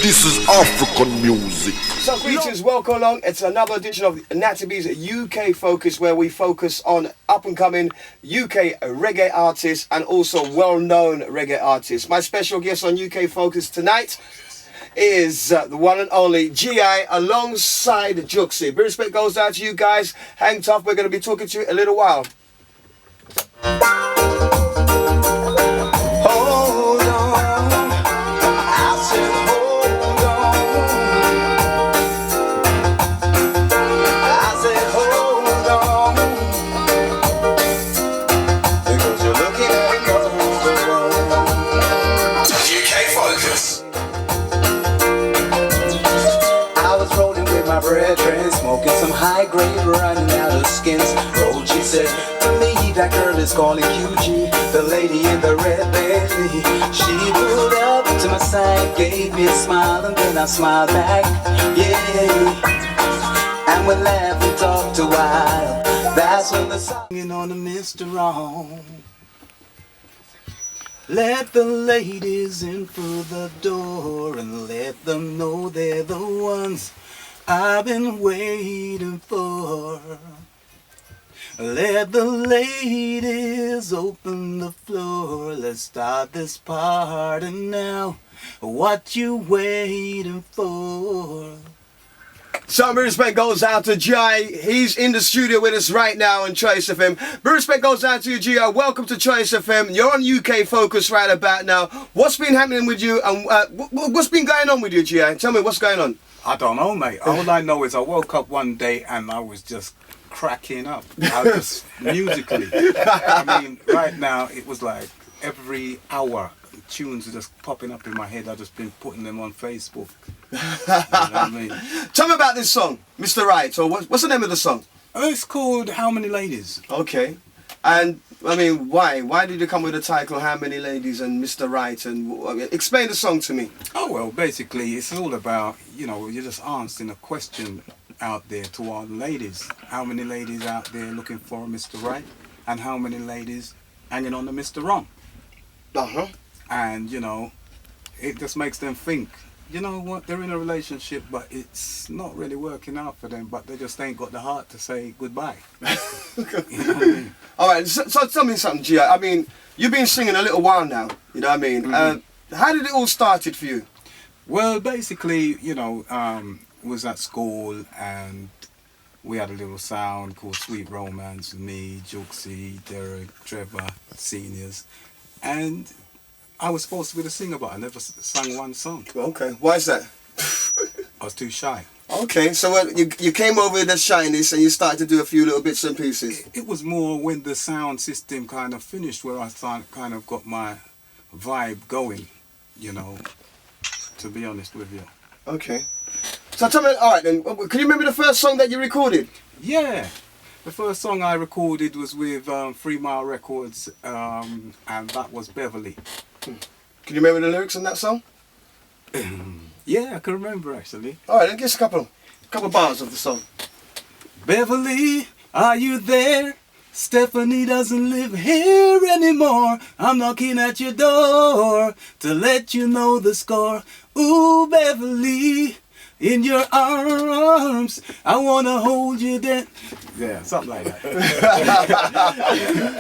This is African music. So greetings, welcome along. It's another edition of Natty B's UK Focus, where we focus on up-and-coming UK reggae artists and also well-known reggae artists. My special guest on UK Focus tonight is the one and only GI alongside Jooksie. Big respect goes out to you guys. Hang tough, we're going to be talking to you in a little while. Hold on, I said hold on. I said hold on, because you're looking at the wrong. UK Focus. I was rolling with my brethren, smoking some high-grade, running out of skins. Roll, she said to me, that girl is calling QG, the lady in the red belly. She pulled up to my side, gave me a smile, and then I smiled back. Yeah, and we laughed and talked a while. That's when the singing on the Mr. Wrong. Let the ladies in through the door and let them know they're the ones I've been waiting for. Let the ladies open the floor. Let's start this party now. What you waiting for? Some respect goes out to GI. He's in the studio with us right now on Choice FM. Big respect goes out to you, GI. Welcome to Choice FM. You're on UK Focus right about now. What's been happening with you, and what's been going on with you, GI? Tell me what's going on. I don't know, mate. All I know is I woke up one day and I was just cracking up. I was just musically. I mean, right now it was like every hour tunes are just popping up in my head. I've just been putting them on Facebook. You know what I mean? Tell me about this song, Mr. Right. Or what's the name of the song? It's called How Many Ladies. Okay. And I mean, why? Why did you come with the title How Many Ladies and Mr. Right? And explain the song to me. Oh, well, basically it's all about, you know, you're just answering a question out there to all the ladies. How many ladies out there looking for a Mr. Right? And how many ladies hanging on to Mr. Wrong? Uh-huh. And, you know, it just makes them think, you know what, they're in a relationship, but it's not really working out for them, but they just ain't got the heart to say goodbye. You know what I mean? All right, so tell me something, Gia. I mean, you've been singing a little while now, you know what I mean? Mm-hmm. How did it all started for you? Well, basically, you know, was at school and we had a little sound called Sweet Romance with me, Jooksie, Derek, Trevor, seniors. And I was supposed to be the singer, but I never sang one song. Okay, why is that? I was too shy. Okay, so you came over with the shyness and you started to do a few little bits and pieces. It was more when the sound system kind of finished where I kind of got my vibe going, you know, to be honest with you. Okay. So tell me, all right then, can you remember the first song that you recorded? Yeah. The first song I recorded was with 3 Mile Records, and that was Beverly. Can you remember the lyrics in that song? Yeah, I can remember actually. All right, then give us a couple bars of the song. Beverly, are you there? Stephanie doesn't live here anymore. I'm knocking at your door to let you know the score. Ooh, Beverly, in your arms, I wanna hold you then. Yeah, something like that.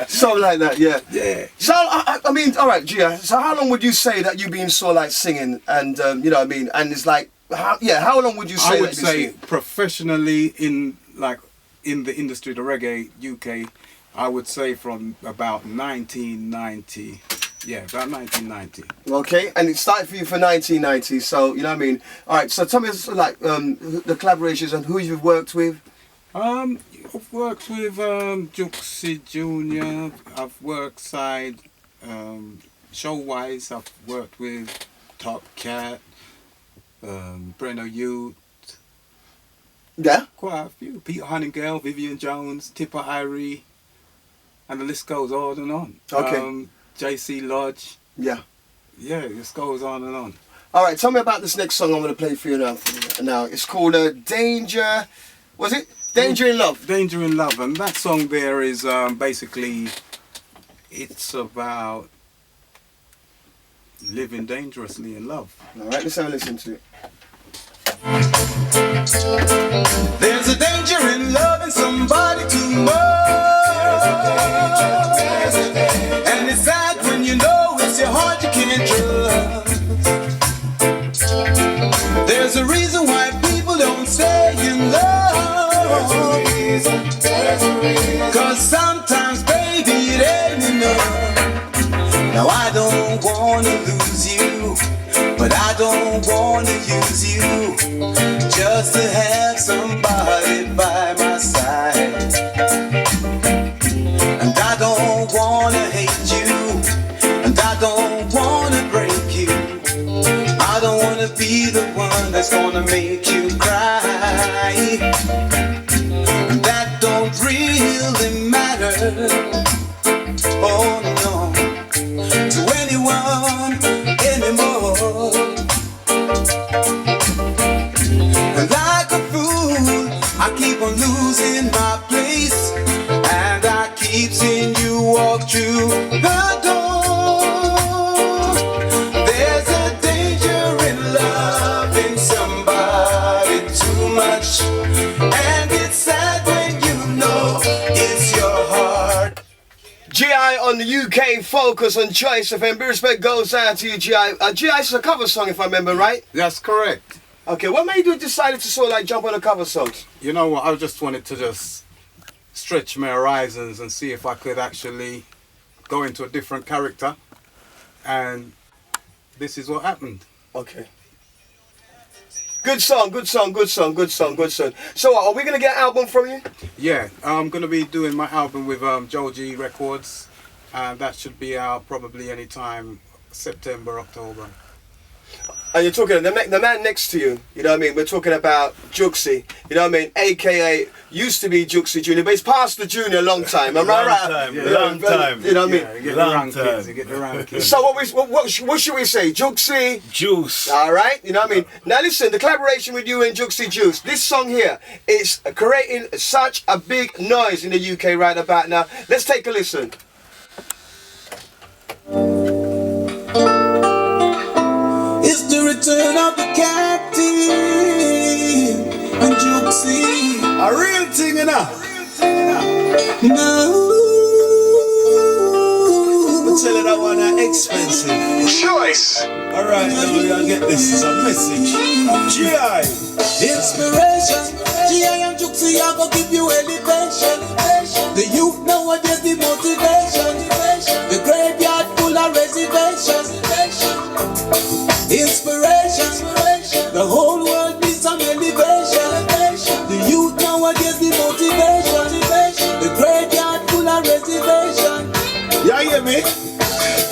Something like that, yeah. Yeah. So, I mean, all right, Gia, so how long would you say that you've been so like singing and, you know what I mean, and it's like, how long would you say I would that say you've been professionally in the industry, the reggae UK, I would say from about 1990. Yeah, about 1990. Okay, and it started for you for 1990, so, you know what I mean. All right, so tell me, like, the collaborations and who you've worked with. I've worked with Jooksie Jr. I've worked show-wise. I've worked with Top Cat, Breno Youth. Yeah? Quite a few. Peter Honeygale, Vivian Jones, Tipper Irie, and the list goes on and on. Okay. JC Lodge. Yeah. Yeah, it just goes on and on. All right, tell me about this next song I'm going to play for you now. It's called Danger. Was it? Danger in Love. Danger in Love, and that song there is basically, it's about Living Dangerously in Love. Alright, let's have a listen to it. There's a danger in loving somebody too much, and it's sad when you know it's your heart you can't trust. There's a reason why people don't stay in love, cause sometimes baby it ain't enough. Now I don't wanna lose you, but I don't wanna use you just to have somebody by my side. And I don't wanna hate you, and I don't wanna break you. I don't wanna be the one that's gonna make you cry. And that don't really matter, oh no, to anyone anymore. And like a fool, I keep on losing my place, and I keep seeing you walk through the door. There's a danger in loving somebody too much, and it's sad when you know it's your heart. GI on the UK Focus on Choice FM. Big respect goes out to you, GI. GI is a cover song, if I remember right. That's correct. Okay, what made you decide to sort of like jump on a cover songs? You know what, I just wanted to just stretch my horizons and see if I could actually go into a different character, and this is what happened. Okay. Good song, good song, good song, good song, good song. So are we going to get an album from you? Yeah, I'm going to be doing my album with Joji Records, and that should be out probably anytime September, October. And you're talking, the man next to you, you know what I mean? We're talking about Jooksie, you know what I mean? AKA, used to be Jooksie Jr., but he's past the junior a long time. Am I right? Long time. You know what I mean? Yeah, you get Long around time. kids, you get around kids. So what should we say? Jooksie Juice. All right, you know what I mean? Now listen, the collaboration with you and Jooksie Juice, this song here is creating such a big noise in the UK right about now. Let's take a listen. It's the return of the captain and Jooksie. A real thing, you know. No. I'm telling that one expensive. Choice. Alright, now we gotta get this as a message. GI. Inspiration. GI and Jooksie, I go give you elevation. The youth nowadays, the motivation. The graveyard full of reservations. Inspiration. The whole world needs some elevation. The youth nowadays, the motivation. The graveyard full of reservation. You hear me?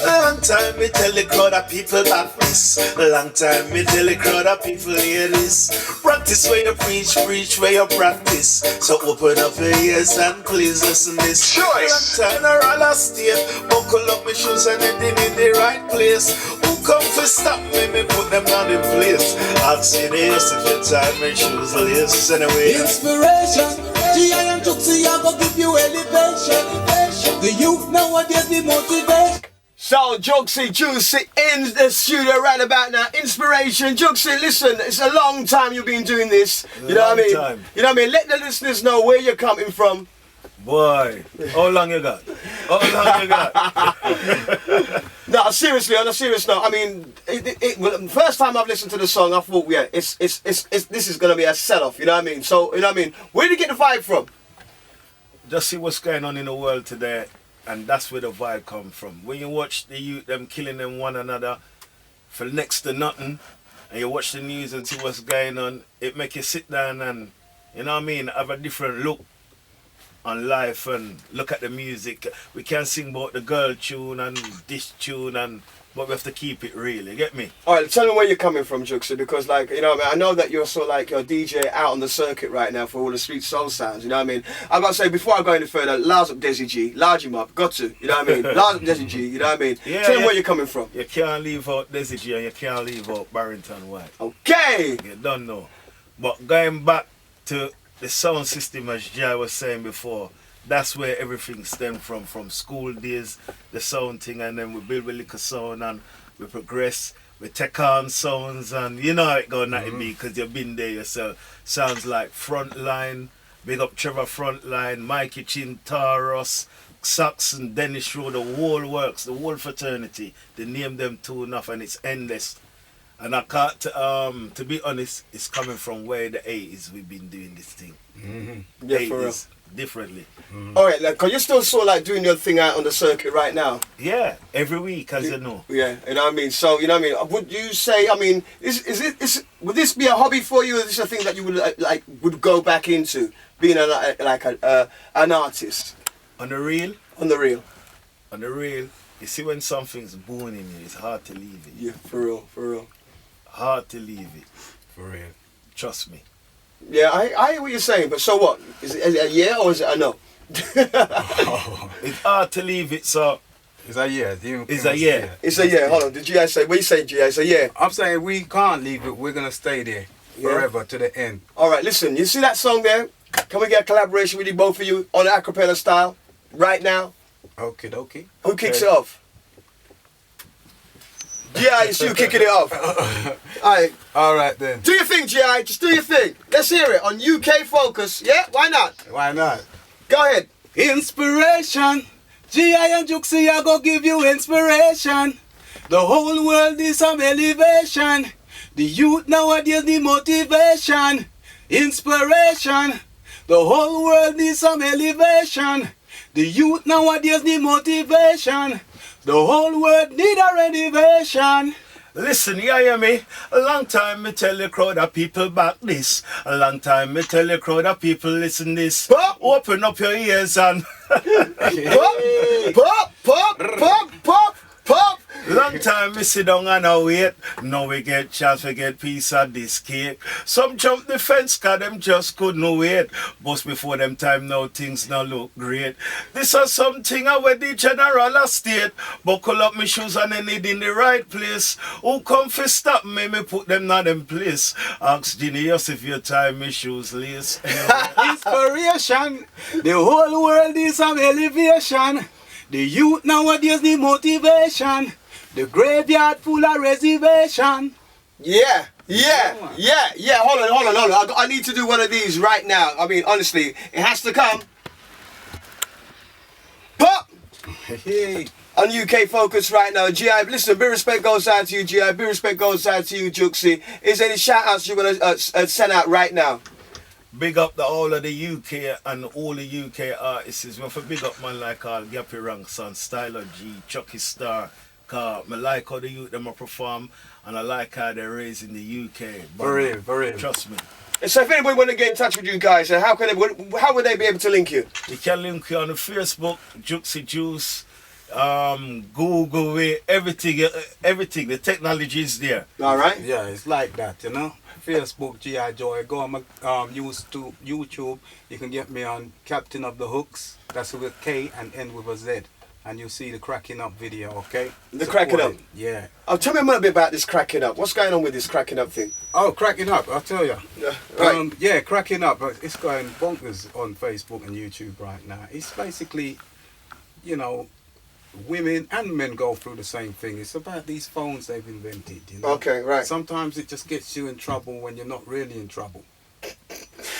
Long time me tell the crowd of people about this. Long time me tell the crowd of people hear this. Practice where you preach, preach where you practice. So open up your ears and please listen this. Choice. Long time around a state, buckle up my shoes and everything in the right place. Who come to stop me? Me put them down in place. I'll see this if you tie my shoes lace anyway. Inspiration. GI and Jooksie, I go give you elevation. The youth nowadays, the motivation. So Jooksie Juicy in the studio right about now. Inspiration, Jooksie. Listen, it's a long time you've been doing this. You know what I mean? Time. You know what I mean? Let the listeners know where you're coming from. Boy, how long you got? How long you got? No, seriously, on a serious note. I mean, well, the first time I've listened to the song, I thought, yeah, it's this is gonna be a sell-off. You know what I mean? So, you know what I mean? Where did you get the vibe from? Just see what's going on in the world today, and that's where the vibe come from. When you watch the youth, them killing them one another for next to nothing, and you watch the news and see what's going on, it make you sit down and, you know what I mean, have a different look on life and look at the music. We can sing about the girl tune and this tune, and but we have to keep it real, you get me? All right, tell me where you're coming from, Jooksie, because, like, you know what I mean? I know that you're sort of like you're a DJ out on the circuit right now for all the street soul sounds, you know what I mean? I've got to say, before I go any further, large up Desi G, large him up, got to, you know what I mean? Large up Desi G, you know what I mean? Yeah, tell me yeah. where you're coming from. You can't leave out Desi G and you can't leave out Barrington White. Okay! You don't know. But going back to the sound system, as Jai was saying before, that's where everything stemmed from school days, the sound thing, and then we build a little sound, and we progress, we take on sounds, and you know how it go, Natty B, because you've been there yourself. Sounds like Frontline, big up Trevor Frontline, Mikey Chin, Taros, Saxon, Dennis Rowe, the whole works, the whole fraternity. They name them too enough, and it's endless. And I can't, to be honest, it's coming from where the 80s we've been doing this thing. Yeah, for real. Differently. All right, like, cause you're still sort of like doing your thing out on the circuit right now. Yeah, every week, as you know. Yeah, you know what I mean. So you know what I mean. Would you say? I mean, would this be a hobby for you? Or is this a thing that you would like would go back into being an artist? On the real. On the real. On the real. You see, when something's born in you, it's hard to leave it. Yeah, for real, for real. Hard to leave it. For real. Trust me. Yeah, I hear what you're saying, but so what? Is it a yeah or is it a no? It's hard to leave it, so. It's a yeah. It's a yeah. It's a yeah. Hold on. Did GI say? What you say, GI? It's a yeah. I'm saying we can't leave it. We're gonna stay there forever to the end. All right, listen. You see that song there? Can we get a collaboration with you both of you on a cappella style right now? Okay, dokie. Who kicks it off? GI, it's you kicking it off. All right then. Do your thing, GI. Just do your thing. Let's hear it on UK Focus. Yeah, why not? Why not? Go ahead. Inspiration. GI and Jooksie, I go give you inspiration. The whole world is some elevation. The youth nowadays need motivation. Inspiration. The whole world needs some elevation. The youth nowadays need motivation. The whole world need a renovation. Listen, you hear me? A long time me tell the crowd of people back this. A long time me tell the crowd of people listen this. Pop. Open up your ears and Pop, pop, pop, pop, pop. long time me sit down and I wait. Now we get chance to get piece of this cake. Some jump the fence cause them just couldn't wait. But before them time now things now look great. This is something where the general estate. Buckle up my shoes and I need in the right place. Who come for stop me, me put them not in place. Ask Genius if you tie my shoes lace. Inspiration. The whole world is some elevation. The youth nowadays need motivation. The graveyard full of reservation. Yeah. Hold on. I need to do one of these right now. I mean, honestly, it has to come. Pop! Hey. On UK Focus right now. GI, listen, big respect goes out to you, GI. Big respect goes out to you, Jooksie. Is there any shout outs you want to send out right now? Big up the all of the UK and all the UK artists. We for big up man like all Gappy Ranks and Styler G, Chucky Star. Cause I like how the youth them perform and I like how they're raised in the UK. For real. Trust me. So if anybody want to get in touch with you guys, how would they be able to link you? You can link you on the Facebook, Jooksie Juice, Google it, everything, the technology is there. All right. Yeah, it's like that, you know. Facebook, GI Joy. Go on my YouTube. You can get me on Captain of the Hooks. That's with K and end with a Z. And you'll see the cracking up video, okay? The cracking up? Yeah. Oh, tell me a little bit about this cracking up. What's going on with this cracking up thing? Oh, cracking up, I'll tell you. Right. Yeah, cracking up. It's going bonkers on Facebook and YouTube right now. It's basically, you know, women and men go through the same thing. It's about these phones they've invented, you know? Okay, right. Sometimes it just gets you in trouble when you're not really in trouble.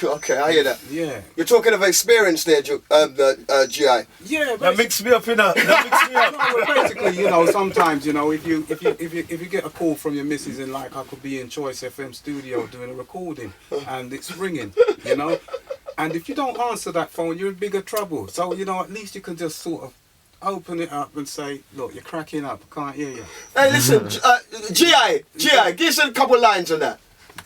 Okay, I hear that. Yeah. You're talking of experience there, GI. Yeah, That mix me up, you know. That mix me up. No, basically, you know, sometimes, you know, if you get a call from your missus and like I could be in Choice FM studio doing a recording and it's ringing, you know, and if you don't answer that phone, you're in bigger trouble. So, you know, at least you can just sort of open it up and say, look, you're cracking up, I can't hear you. Hey, listen, GI, give us a couple lines on that.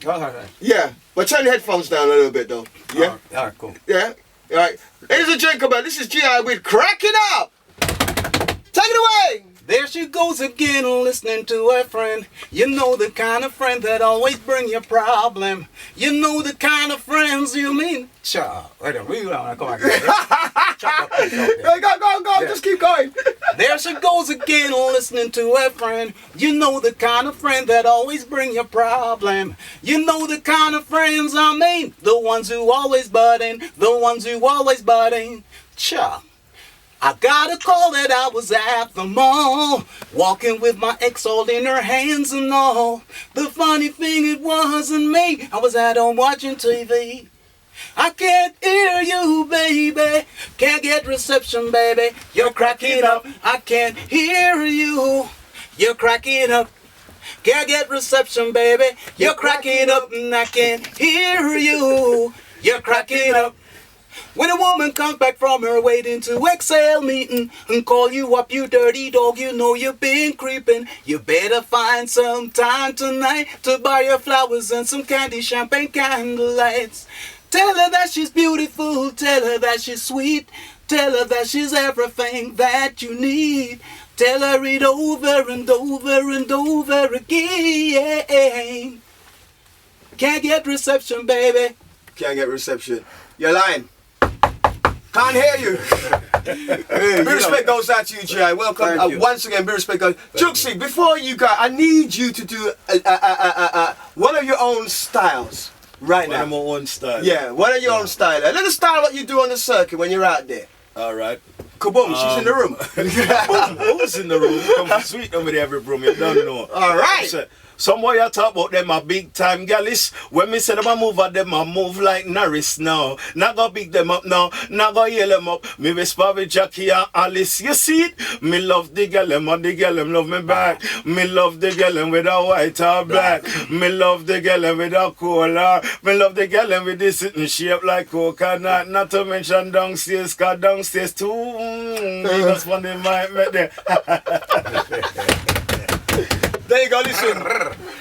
All right. Yeah, but turn your headphones down a little bit though. Yeah? All right, cool. Yeah? All right. Ladies and gentlemen, this is GI with Cracking Up. Take it away. There she goes again, listening to her friend. You know the kind of friend that always bring you problem. You know the kind of friends you mean. Wait a minute, come on. Go, Yeah. just keep going. There she goes again, listening to her friend. You know the kind of friend that always bring you problem. You know the kind of friends I mean. The ones who always budding. The ones who always budding. Cha. I got a call that I was at the mall, walking with my ex all in her hands and all. The funny thing, it wasn't me. I was at home watching TV. I can't hear you, baby. Can't get reception, baby. You're cracking up. I can't hear you. You're cracking up. Can't get reception, baby. You're cracking up, and I can't hear you. You're cracking up. When a woman comes back from her waiting to exhale meeting and call you up, you dirty dog, you know you've been creeping. You better find some time tonight to buy her flowers and some candy, champagne, candlelights. Tell her that she's beautiful, tell her that she's sweet, tell her that she's everything that you need. Tell her it over and over and over again. Can't get reception, baby. Can't get reception. You're lying. Can't hear you. Big respect goes out to you, GI. Welcome. Thank you. Once again, big respect goes. Juoksie, before you go, I need you to do one of your own styles right now. One of my own style. Yeah, one of your own style. A little style what you do on the circuit when you're out there. All right. Kaboom, she's in the room. Who's in the room? Come sweet over there, every room. You don't know. All right. Some boy you talk about them a big time gallis. When me say them a move at them a move like Norris now. Not go big them up now. Not go yell them up. Me whisper with Jackie and Alice. You see it? Me love the girl them and the girl them love me back. Me love the girl them with a white or black. Me love the girl them with a cola. Me love the girl them with this sitting shape like coconut. Not to mention downstairs, cause downstairs too. That's one they might make there. There you go, listen.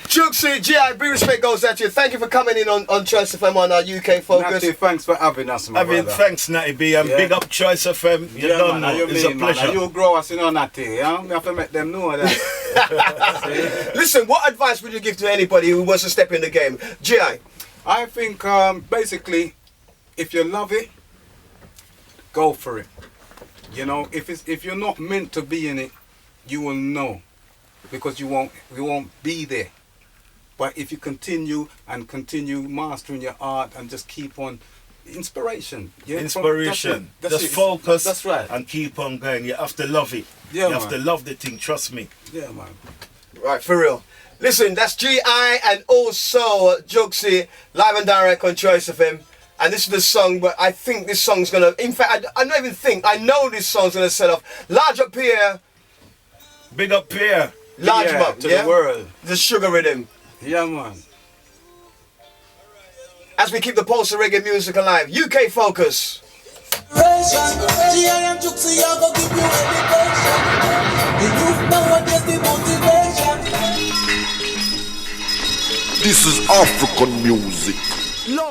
Juoksie, GI, big respect goes out to you. Thank you for coming in on Choice FM on our UK Focus. Natty, thanks for having us, my brother. Thanks, Natty B, and big up Choice FM. You don't know, it's a pleasure. Man, you grow us, you know, Natty. You have to make them know that. Listen, what advice would you give to anybody who wants to step in the game? GI? I think, basically, if you love it, go for it. You know, if you're not meant to be in it, you will know. Because you won't be there. But if you continue mastering your art and just keep on inspiration. Yeah? Inspiration. That's just it. focus That's right. and keep on going. You have to love it. Yeah, you have to love the thing, trust me. Yeah, man. Right, for real. Listen, that's GI and also Juoksie, live and direct on Choice FM. And this is the song, but I think this song's gonna, in fact, I don't even think, I know this song's gonna set off. Large up here. Big up here. Large up to the world. The sugar rhythm. Yeah, man. As we keep the pulse of reggae music alive, UK Focus. GI and Jooksie, I go give you education. The youth nowadays, the motivation. This is African music.